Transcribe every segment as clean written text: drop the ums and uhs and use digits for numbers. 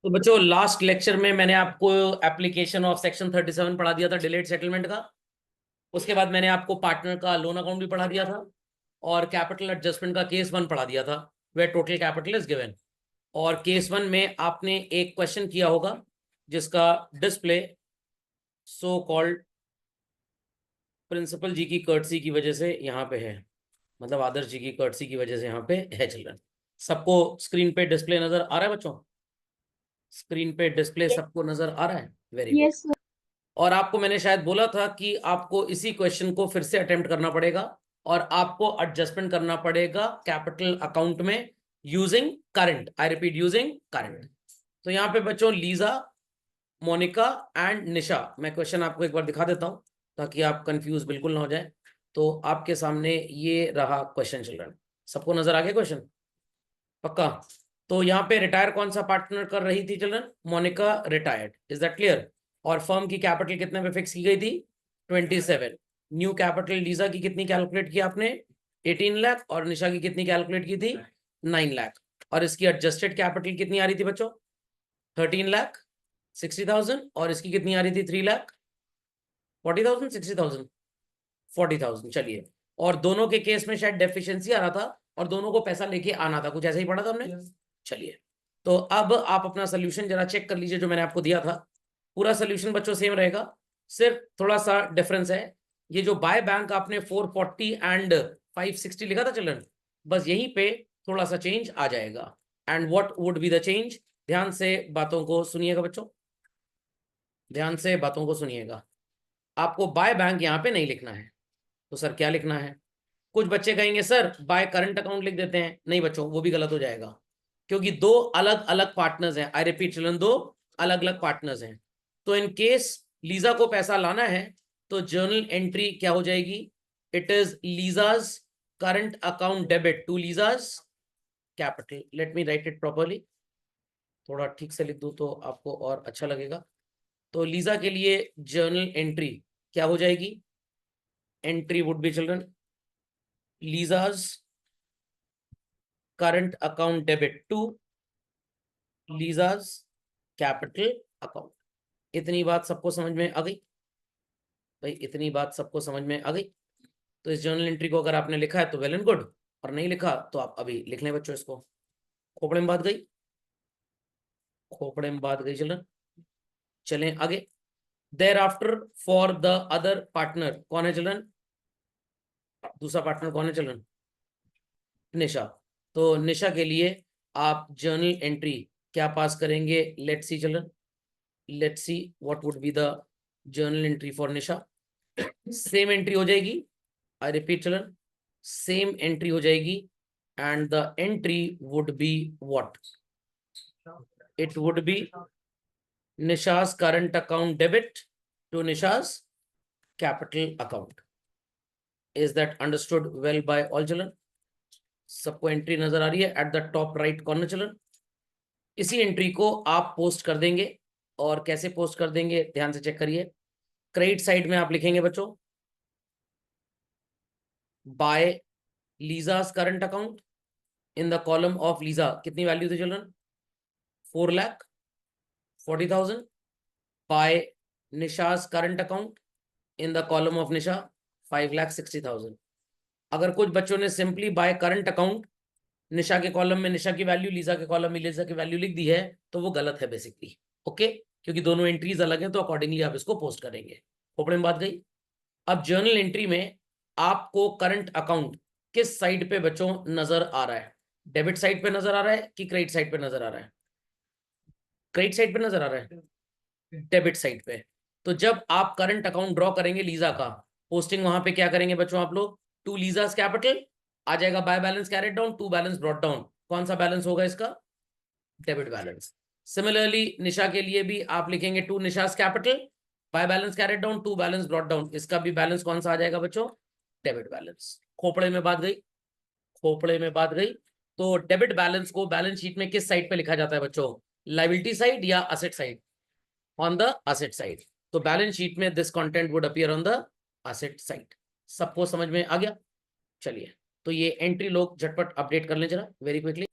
तो बच्चों last lecture में मैंने आपको एप्लीकेशन ऑफ सेक्शन 37 पढ़ा दिया था डिलेड सेटलमेंट का। उसके बाद मैंने आपको पार्टनर का लोन अकाउंट भी पढ़ा दिया था और कैपिटल एडजस्टमेंट का केस 1 पढ़ा दिया था, वे टोटल कैपिटल इज गिवन। और केस 1 में आपने एक क्वेश्चन किया होगा जिसका डिस्प्ले सो कॉल्ड प्रिंसिपल जी की कर्टसी की वजह से यहाँ पे है, मतलब आदर्श जी की कर्टसी की वजह से यहाँ पे है चिल्ड्रन। सबको स्क्रीन पे डिस्प्ले नजर आ रहा है बच्चों? स्क्रीन पे डिस्प्ले सबको नजर आ रहा है? Very good. Yes sir. और आपको मैंने शायद बोला था कि आपको इसी क्वेश्चन को फिर से अटेम्प्ट करना पड़ेगा और आपको एडजस्टमेंट करना पड़ेगा कैपिटल अकाउंट में using current. I repeat, using current. तो यहाँ पे बच्चों लीजा, मोनिका एंड निशा, मैं क्वेश्चन आपको एक बार दिखा देता हूं ताकि आप कंफ्यूज बिल्कुल ना हो जाए। तो आपके सामने ये रहा क्वेश्चन चिल्ड्रन, सबको नजर आ गया क्वेश्चन? पक्का? तो यहाँ पे रिटायर कौन सा पार्टनर कर रही थी children? Monica retired, is that clear? और फर्म की कैपिटल कितने पे फिक्स की गई थी? 27। न्यू कैपिटल लीजा की कितनी कैलकुलेट की आपने? 18 लाख। और निशा की कितनी कैलकुलेट की थी? 9 लाख। और इसकी एडजस्टेड कैपिटल कितनी आ रही थी बच्चों? 13 लाख 60,000। और इसकी कितनी आ रही थी? 3 लाख 40,000, 60,000, 40,000। चलिए, और दोनों के केस में शायद डेफिशिएंसी आ रहा था और दोनों को पैसा लेके आना था, कुछ ऐसा ही पढ़ा था हमने। चलिए, तो अब आप अपना सोल्यूशन जरा चेक कर लीजिए जो मैंने आपको दिया था। पूरा सोल्यूशन बच्चों सेम रहेगा, सिर्फ थोड़ा सा डिफरेंस है। ये जो बाय बैंक आपने 440 एंड 560 लिखा था चिल्ड्रन, बस यहीं पे थोड़ा सा चेंज आ जाएगा। And what would be the change? ध्यान से बातों को सुनिएगा बच्चों, ध्यान से बातों को सुनिएगा। आपको बाय बैंक यहाँ पे नहीं लिखना है, तो सर क्या लिखना है? कुछ बच्चे कहेंगे सर बाय करंट अकाउंट लिख देते हैं। नहीं बच्चों, वो भी गलत हो जाएगा, क्योंकि दो अलग अलग पार्टनर्स हैं। आई रिपीट चिल्ड्रन, दो अलग अलग पार्टनर्स हैं। तो इन केस लीजा को पैसा लाना है तो जर्नल एंट्री क्या हो जाएगी? It is Lisa's current account debit to Lisa's capital. Let me write it properly, थोड़ा ठीक से लिख दूं तो आपको और अच्छा लगेगा। तो लीजा के लिए जर्नल एंट्री क्या हो जाएगी? Entry would be children Lisa's current account debit to Lisa's capital account. इतनी बात सबको समझ में आ गई? भाई इतनी बात सबको समझ में आ गई? तो इस जर्नल एंट्री को अगर आपने लिखा है तो वेल एंड गुड, और नहीं लिखा तो आप अभी लिख लें बच्चों इसको। खोपड़े में बात गई, खोपड़े में बात गई चिल्ड्रन। चलें आगे। There after for the other partner, कौन है चिल्ड्रन? दूसरा पार्टनर कौन है चिल्ड्रन? निशा। तो निशा के लिए आप जर्नल एंट्री क्या पास करेंगे? Let's see children, let's see what would be the journal entry for Nisha. Same entry हो जाएगी, I repeat children, same entry हो जाएगी। And the entry would be what? It would be Nisha's current account debit to Nisha's capital account. Is that understood well by all children? सबको entry नजर आ रही है at the top right corner children? इसी entry को आप post कर देंगे, और कैसे पोस्ट कर देंगे ध्यान से चेक करिए। क्रेडिट साइड में आप लिखेंगे बच्चों by Lisa's current account, in the column of Lisa कितनी वैल्यू थी children? 4,40,000 by Nisha's current account, in the column of Nisha 5,60,000। अगर कुछ बच्चों ने simply by current account Nisha के कॉलम में निशा की वैल्यू, लीजा के कॉलम में लीजा की वैल्यू लिख दी है, तो वो गलत है बेसिकली। ओके, क्योंकि दोनों एंट्रीज अलग है, तो अकॉर्डिंगली आप इसको पोस्ट करेंगे। खोपड़े में बात गई। अब जर्नल एंट्री में आपको करंट अकाउंट किस साइड पे बच्चों नजर आ रहा है? डेबिट साइड पे नजर आ रहा है कि क्रेडिट साइड पे नजर आ रहा है? क्रेडिट साइड पे नजर आ रहा है, डेबिट साइड पे। तो जब आप करंट अकाउंट ड्रॉ करेंगे लीजा का, पोस्टिंग वहां पे क्या करेंगे बच्चों आप लोग? टू लीजास कैपिटल आ जाएगा, by balance carried down, to balance brought down. कौन सा बैलेंस होगा इसका? Debit balance. सिमिलरली निशा के लिए भी आप लिखेंगे to Nisha's capital, by balance carried down, to balance brought down. इसका भी बैलेंस कौन सा आ जाएगा बच्चों? Debit balance. खोपड़े में बात गई, खोपड़े में बात गई। तो डेबिट बैलेंस को बैलेंस शीट में किस साइड पे लिखा जाता है बच्चों? लायबिलिटी साइड या asset side? On the asset side. तो बैलेंस शीट में this content would appear on the asset side. सबको समझ में आ गया? चलिए, तो ये एंट्री लोग झटपट अपडेट कर लें जरा वेरी क्विकली।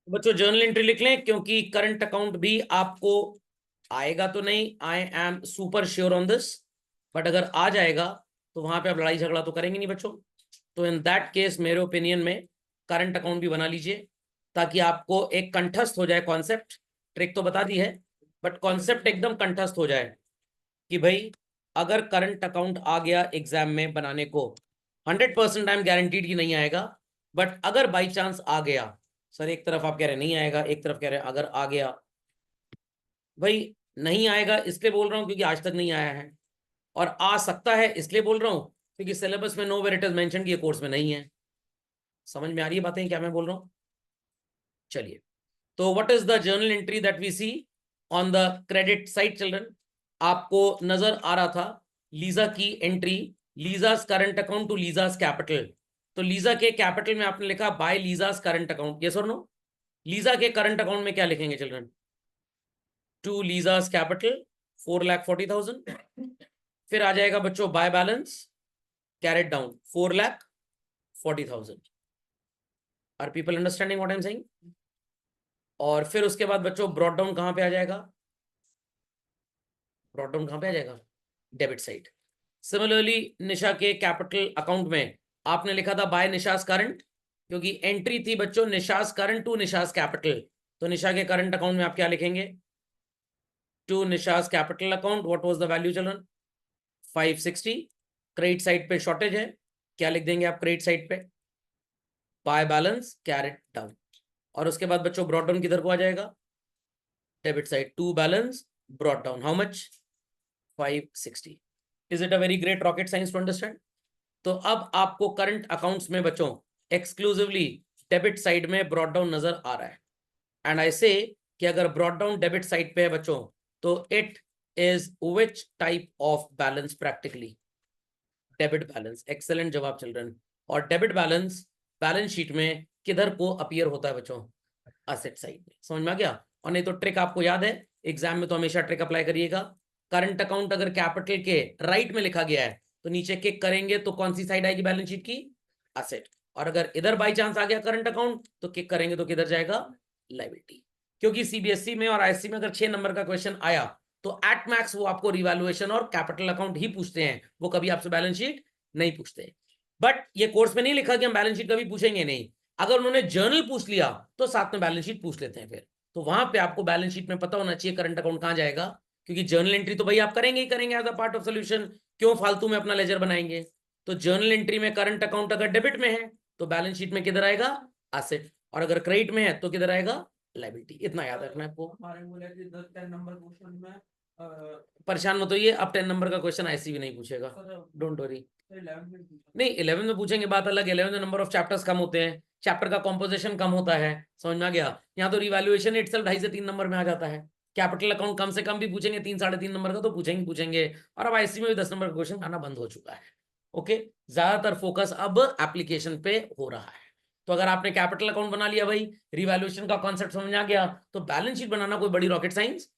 बच्चों जर्नल एंट्री लिख लें, क्योंकि करंट अकाउंट भी आपको आएगा तो नहीं, I am super sure on this, but अगर आ जाएगा तो वहां पे आप लड़ाई झगड़ा तो करेंगे नहीं बच्चों। तो इन दैट केस मेरे ओपिनियन में करंट अकाउंट भी बना लीजिए, ताकि आपको एक कंठस्थ हो जाए कॉन्सेप्ट। ट्रिक तो बता दी है, बट कॉन्सेप्ट एकदम कंठस्थ हो जाए कि भाई अगर करंट अकाउंट आ गया एग्जाम में बनाने को, 100% आई एम गारंटीड कि नहीं आएगा, बट अगर बाई चांस आ गया, सर एक तरफ आप कह रहे नहीं आएगा, एक तरफ कह रहे अगर आ गया, भाई नहीं आएगा इसलिए बोल रहा हूं क्योंकि आज तक नहीं आया है, और आ सकता है इसलिए बोल रहा हूं क्योंकि सिलेबस में nowhere it is mention, ये कोर्स में नहीं है। समझ में आ रही है बातें क्या मैं बोल रहा हूं? चलिए, तो what is the journal entry that we see on the credit side children? आपको नजर आ रहा था लीजा की entry, Lisa's current account to Lisa's capital. तो लीजा के कैपिटल में आपने लिखा by Lisa's current account, yes और नो? लीजा के करंट अकाउंट में क्या लिखेंगे चिल्ड्रन? To Lisa's capital 4,40,000। फिर आ जाएगा बच्चों by balance carried down 4,40,000। Are people understanding what I am saying? और फिर उसके बाद बच्चों ब्रॉड डाउन कहां पे आ जाएगा? ब्रॉड डाउन कहां पे आ जाएगा? Debit side. सिमिलरली निशा के कैपिटल अकाउंट में आपने लिखा था बाय निशास करंट, क्योंकि एंट्री थी बच्चों Nisha's current to Nisha's capital. तो निशा के करंट अकाउंट में आप क्या लिखेंगे? To Nisha's capital account, what was the value children? 560। Credit side पे शॉर्टेज है, क्या लिख देंगे आप क्रेडिट साइड पे? By balance carried down. और उसके बाद बच्चों ब्रॉड डाउन किधर को आ जाएगा? Debit side to balance brought down how much? 560। Is it a very great rocket science to understand? तो अब आपको करंट अकाउंट्स में बच्चों एक्सक्लूसिवली डेबिट साइड में ब्रॉड डाउन नजर आ रहा है। एंड आई से कि अगर ब्रॉड डाउन डेबिट साइड पे है बच्चों, तो it is which type of balance? Practically debit balance. Excellent जवाब चिल्ड्रन। और डेबिट बैलेंस बैलेंस शीट में किधर को अपीयर होता है बच्चों? असेट साइड में। समझ में आ गया? और नहीं तो ट्रिक आपको याद है, एग्जाम में तो हमेशा ट्रिक अप्लाई करिएगा। करंट अकाउंट अगर कैपिटल के राइट में लिखा गया है तो नीचे किक करेंगे तो कौन सी साइड आएगी बैलेंस शीट की? असेट। और अगर इधर बाई चांस आ गया करंट अकाउंट तो किक करेंगे तो किधर जाएगा? लायबिलिटी। क्योंकि सीबीएसई में और आईएससी में अगर 6 नंबर का क्वेश्चन आया तो एट मैक्स वो आपको रिवैल्यूएशन और कैपिटल अकाउंट ही पूछते हैं, वो कभी आपसे बैलेंस शीट नहीं पूछते। बट ये कोर्स में नहीं लिखा कि हम बैलेंस शीट कभी पूछेंगे नहीं। अगर उन्होंने जर्नल पूछ लिया तो साथ में बैलेंस शीट पूछ लेते हैं फिर। तो वहां पे आपको बैलेंस शीट में पता होना चाहिए करंट अकाउंट कहां जाएगा, क्योंकि जर्नल एंट्री तो भाई आप करेंगे ही करेंगे as a part of solution, क्यों फालतू में अपना लेजर बनाएंगे? तो जर्नल एंट्री में करंट अकाउंट अगर डेबिट में है तो बैलेंस शीट में किधर आएगा? एसेट। और अगर क्रेडिट में है तो किधर आएगा? लायबिलिटी। इतना याद रखना है आपको। परेशान मत होइए, अब 10 नंबर का क्वेश्चन ऐसे भी नहीं पूछेगा, डोंट वरी। नहीं 11 में पूछेंगे बात अलग है, 11 में नंबर ऑफ चैप्टर्स कम होते हैं, चैप्टर का कॉम्पोजिशन कम होता है। समझ में आ गया? यहाँ तो रिवैल्यूएशन इटसेल्फ 2.5 से 3 नंबर में आ जाता है। कैपिटल अकाउंट कम से कम भी पूछेंगे 3 साढ़े 3 नंबर का तो पूछेंगे। और अब आईसी में भी 10 नंबर का क्वेश्चन आना बंद हो चुका है। ओके, ज्यादातर फोकस अब एप्लीकेशन पे हो रहा है। तो अगर आपने कैपिटल अकाउंट बना लिया भाई, रिवैल्यूएशन का कॉन्सेप्ट समझ आ गया, तो बैलेंस शीट बनाना कोई बड़ी रॉकेट साइंस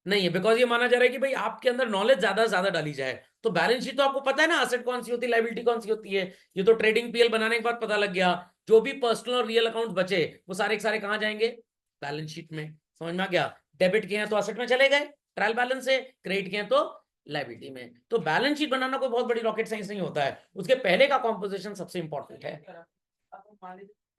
नहीं है। बिकॉज ये माना जा रहा है कि भाई आपके अंदर नॉलेज ज्यादा से ज्यादा डाली जाए। तो बैलेंस शीट तो आपको पता है ना, असेट कौन सी होती है, लायबिलिटी कौन सी होती है। ये तो ट्रेडिंग पीएल बनाने के बाद पता लग गया। जो भी पर्सनल और रियल अकाउंट बचे वो सारे के सारे कहां जाएंगे? बैलेंस शीट में। समझ में आ गया? डेबिट के हैं तो असेट में चले गए ट्रायल बैलेंस से, क्रेडिट के हैं तो लायबिलिटी में। तो बैलेंस शीट बनाना कोई बहुत बड़ी रॉकेट साइंस नहीं होता है, उसके पहले का कॉम्पोजिशन सबसे इंपॉर्टेंट है।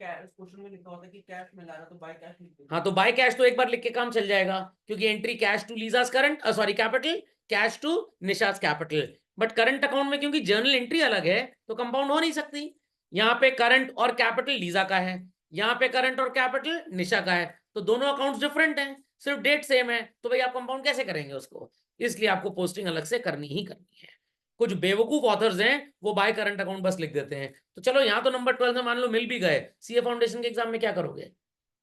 क्वेश्चन में लिखा होता है कि कैश में ला रहा तो बाय कैश लिख दो। हाँ तो बाय कैश तो एक बार लिख के काम चल जाएगा, क्योंकि entry cash to Lisa's current sorry capital, cash to Nisha's capital. But current account में क्योंकि जर्नल एंट्री अलग है तो कंपाउंड हो नहीं सकती। यहाँ पे करंट और कैपिटल लीजा का है, यहाँ पे करंट और कैपिटल निशा का है, तो दोनों अकाउंट्स डिफरेंट हैं, सिर्फ डेट सेम है, तो भाई आप कंपाउंड कैसे करेंगे उसको? इसलिए आपको पोस्टिंग अलग से करनी ही करनी है। कुछ बेवकूफ ऑथर्स हैं वो बाय करंट अकाउंट बस लिख देते हैं। तो चलो यहाँ तो नंबर 12 में मान लो मिल भी गए, सीए फाउंडेशन के एग्जाम में क्या करोगे?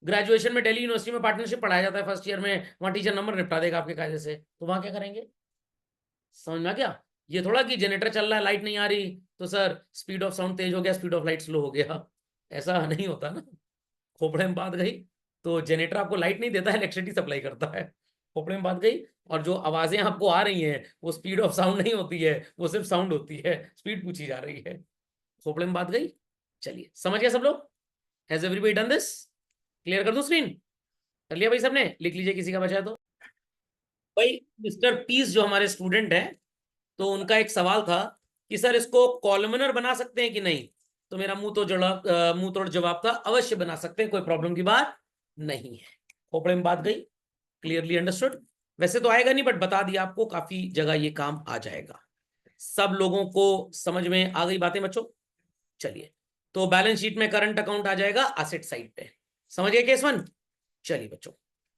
ग्रेजुएशन में दिल्ली यूनिवर्सिटी में पार्टनरशिप पढ़ाया जाता है फर्स्ट ईयर में, वहां टीचर नंबर निपटा देगा आपके कायदे से, तो वहां क्या करेंगे? समझ में आ गया? ये थोड़ा कि जनरेटर चल रहा है लाइट नहीं आ रही तो सर स्पीड ऑफ साउंड तेज हो गया स्पीड ऑफ लाइट स्लो हो गया, ऐसा नहीं होता ना। खोपड़े में बात गई, तो जनरेटर आपको लाइट नहीं देता है, इलेक्ट्रिसिटी सप्लाई करता है। खोपड़े में बात गई। और जो आवाजें आपको आ रही हैं वो स्पीड ऑफ साउंड नहीं होती है, वो सिर्फ साउंड होती है, स्पीड पूछी जा रही है। खोपड़े में बात गई। चलिए समझ गए सब लोग? Has everybody done this? Clear कर दूं स्क्रीन? कर लिया भाई सबने? लिख लीजिए किसी का बचा है तो। भाई मिस्टर पीस जो हमारे स्टूडेंट हैं, तो उनका एक सवाल था कि सर इसको कॉलमनर बना सकते हैं कि नहीं। तो मेरा मुंह तोड़ जवाब था, अवश्य बना सकते हैं, कोई प्रॉब्लम की बात नहीं है। खोपड़े में बात गई? Clearly understood? वैसे तो आएगा नहीं, बट बता दिया आपको, काफी जगह ये काम आ जाएगा। सब लोगों को समझ में आ गई बातें बच्चों? चलिए, तो बैलेंस शीट में करंट अकाउंट आ जाएगा एसेट साइड पे। समझ गए केस वन? चलिए बच्चों,